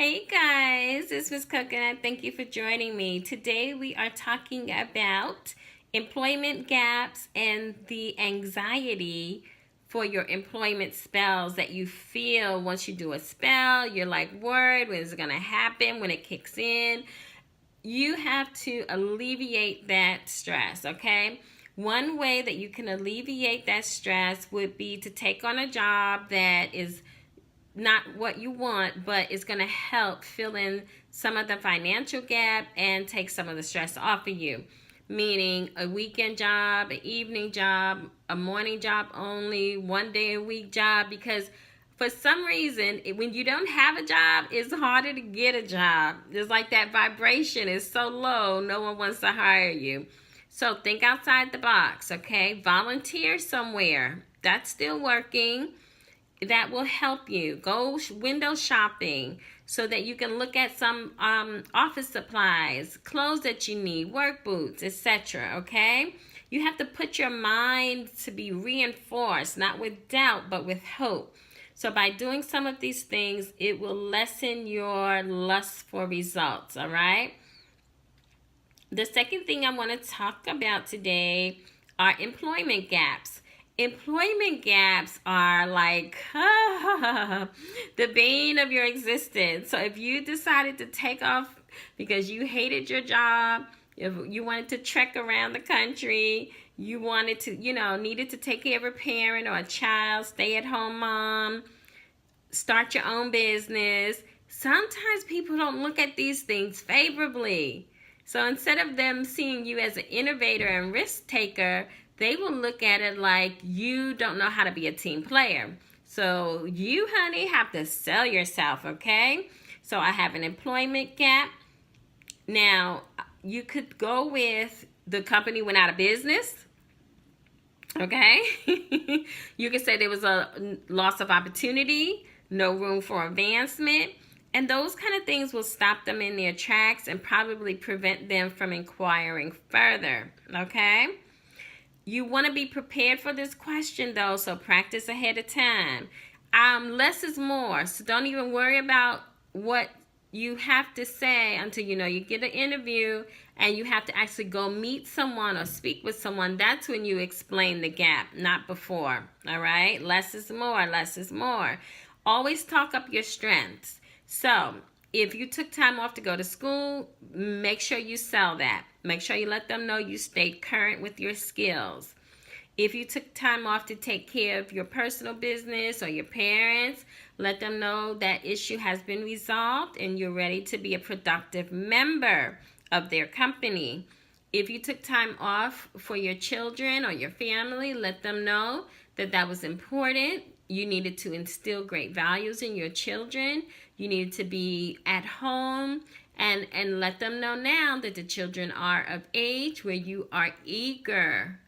Hey guys, this is Coconut. Thank you for joining me. Today we are talking about employment gaps and the anxiety for your employment spells that you feel once you do a spell. You're like worried when it's going to happen, when it kicks in. You have to alleviate that stress, okay? One way that you can alleviate that stress would be to take on a job that is not what you want, but it's going to help fill in some of the financial gap and take some of the stress off of you. Meaning a weekend job, an evening job, a morning job only, 1 day a week job, because for some reason, when you don't have a job, it's harder to get a job. It's like that vibration is so low, no one wants to hire you. So think outside the box, okay? Volunteer somewhere. That's still working. That will help you. Go window shopping so that you can look at some office supplies, clothes that you need, work boots, etc. Okay? You have to put your mind to be reinforced, not with doubt, but with hope. So by doing some of these things, it will lessen your lust for results, all right? The second thing I want to talk about today are employment gaps. Employment gaps are like the bane of your existence. So if you decided to take off because you hated your job, if you wanted to trek around the country, you wanted to, needed to take care of a parent or a child, stay at home mom, start your own business, sometimes people don't look at these things favorably. So instead of them seeing you as an innovator and risk taker, they will look at it like you don't know how to be a team player. So you, honey, have to sell yourself, okay? So I have an employment gap. Now, you could go with the company went out of business, okay? You could say there was a loss of opportunity, no room for advancement. And those kind of things will stop them in their tracks and probably prevent them from inquiring further, okay? You want to be prepared for this question, though, so practice ahead of time. Less is more, so don't even worry about what you have to say until you get an interview and you have to actually go meet someone or speak with someone. That's when you explain the gap, not before, all right? Less is more, less is more. Always talk up your strengths. So if you took time off to go to school, make sure you sell that. Make sure you let them know you stayed current with your skills. If you took time off to take care of your personal business or your parents, let them know that issue has been resolved and you're ready to be a productive member of their company. If you took time off for your children or your family, let them know that that was important. You needed to instill great values in your children. You needed to be at home and let them know now that the children are of age where you are eager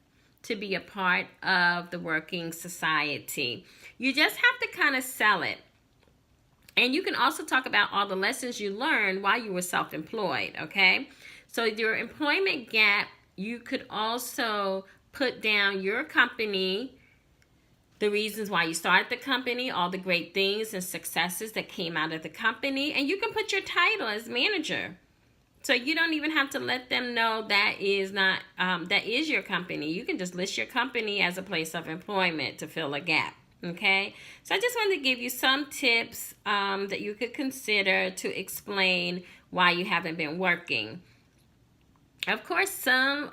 to be a part of the working society. You just have to kind of sell it. And you can also talk about all the lessons you learned while you were self-employed, okay? So your employment gap, you could also put down your company, the reasons why you started the company, all the great things and successes that came out of the company, and you can put your title as manager. So you don't even have to let them know that is not that is your company. You can just list your company as a place of employment to fill a gap. Okay, so I just wanted to give you some tips that you could consider to explain why you haven't been working. Of course, some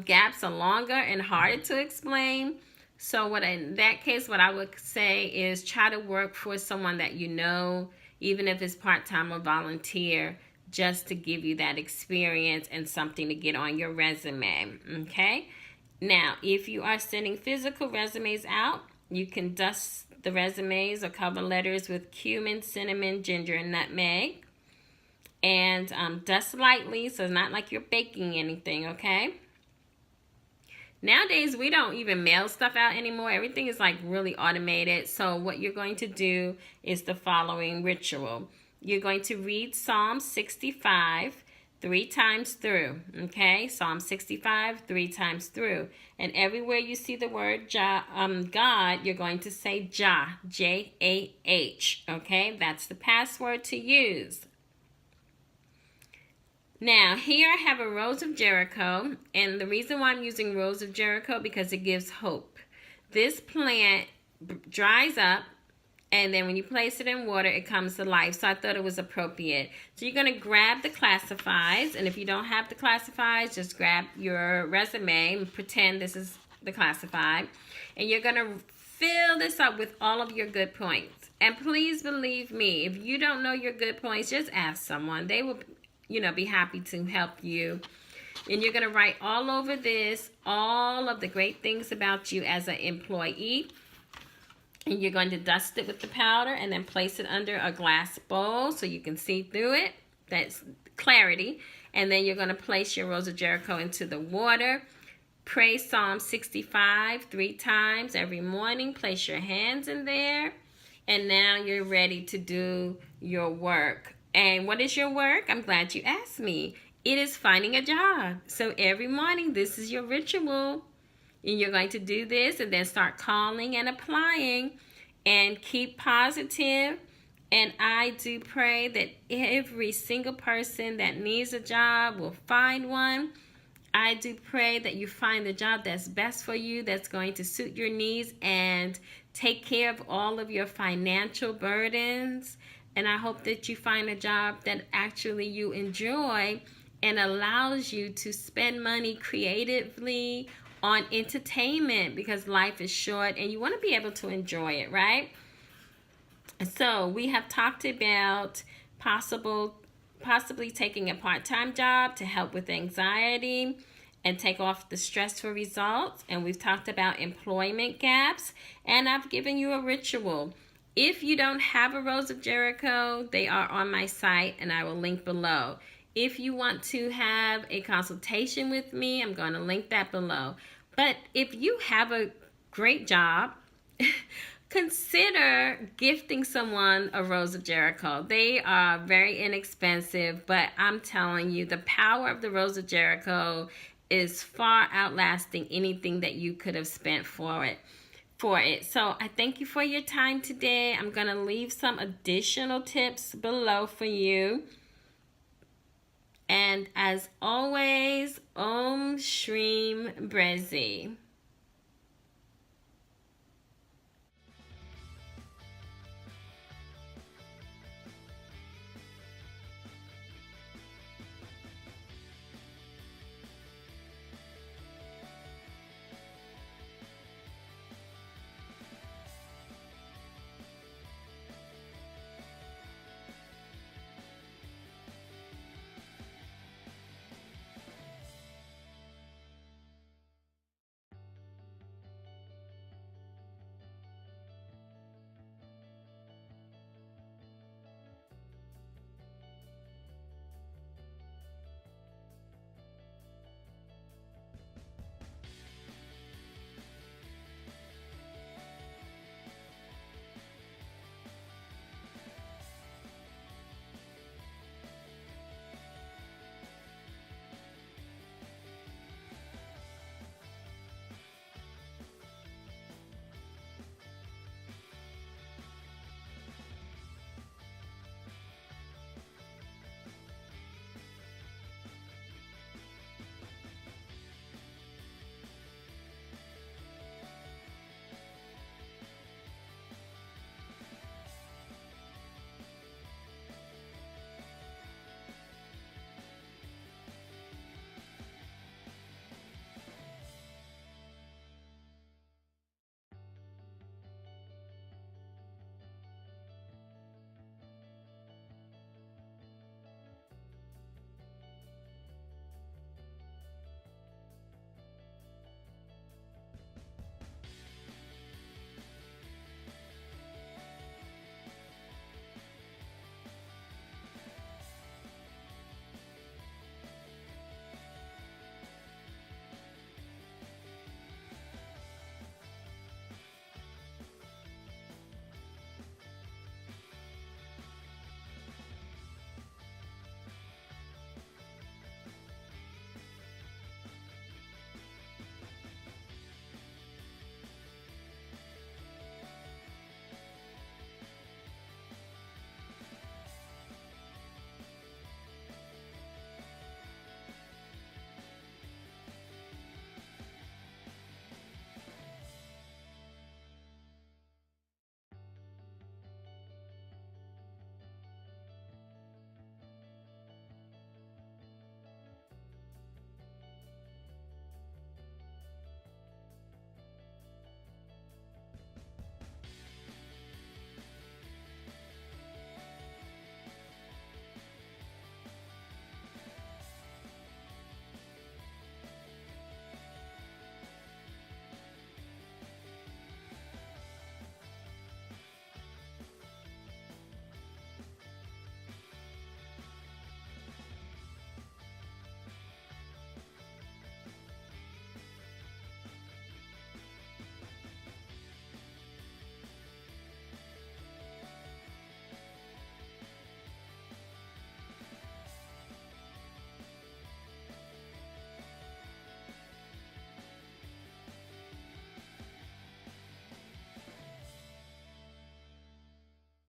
gaps are longer and harder to explain. So in that case, what I would say is try to work for someone that you know, even if it's part-time or volunteer, just to give you that experience and something to get on your resume, okay? Now, if you are sending physical resumes out, you can dust the resumes or cover letters with cumin, cinnamon, ginger, and nutmeg. And dust lightly, so it's not like you're baking anything, okay? Nowadays, we don't even mail stuff out anymore. Everything is like really automated. So what you're going to do is the following ritual. You're going to read Psalm 65. 3 times through. Okay, Psalm 65, 3 times through. And everywhere you see the word God, you're going to say Jah, J-A-H. Okay, that's the password to use. Now, here I have a Rose of Jericho, and the reason why I'm using Rose of Jericho because it gives hope. This plant dries up, and then when you place it in water, it comes to life. So I thought it was appropriate. So you're going to grab the classifieds, and if you don't have the classifieds, just grab your resume and pretend this is the classified. And you're going to fill this up with all of your good points. And please believe me, if you don't know your good points, just ask someone. They will be happy to help you. And you're going to write all over this, all of the great things about you as an employee. And you're going to dust it with the powder and then place it under a glass bowl so you can see through it. That's clarity. And then you're going to place your Rose of Jericho into the water. Pray Psalm 65 3 times every morning. Place your hands in there. And now you're ready to do your work. And what is your work? I'm glad you asked me. It is finding a job. So every morning, this is your ritual. And you're going to do this and then start calling and applying and keep positive. And I do pray that every single person that needs a job will find one. I do pray that you find the job that's best for you, that's going to suit your needs and take care of all of your financial burdens. And I hope that you find a job that actually you enjoy and allows you to spend money creatively on entertainment, because life is short and you want to be able to enjoy it, right? So we have talked about possibly taking a part-time job to help with anxiety and take off the stressful results. And we've talked about employment gaps, and I've given you a ritual. If you don't have a Rose of Jericho, they are on my site and I will link below. If you want to have a consultation with me, I'm going to link that below. But if you have a great job, consider gifting someone a Rose of Jericho. They are very inexpensive, but I'm telling you, the power of the Rose of Jericho is far outlasting anything that you could have spent for it. So I thank you for your time today. I'm going to leave some additional tips below for you. And as always, Om Shrim Brezi.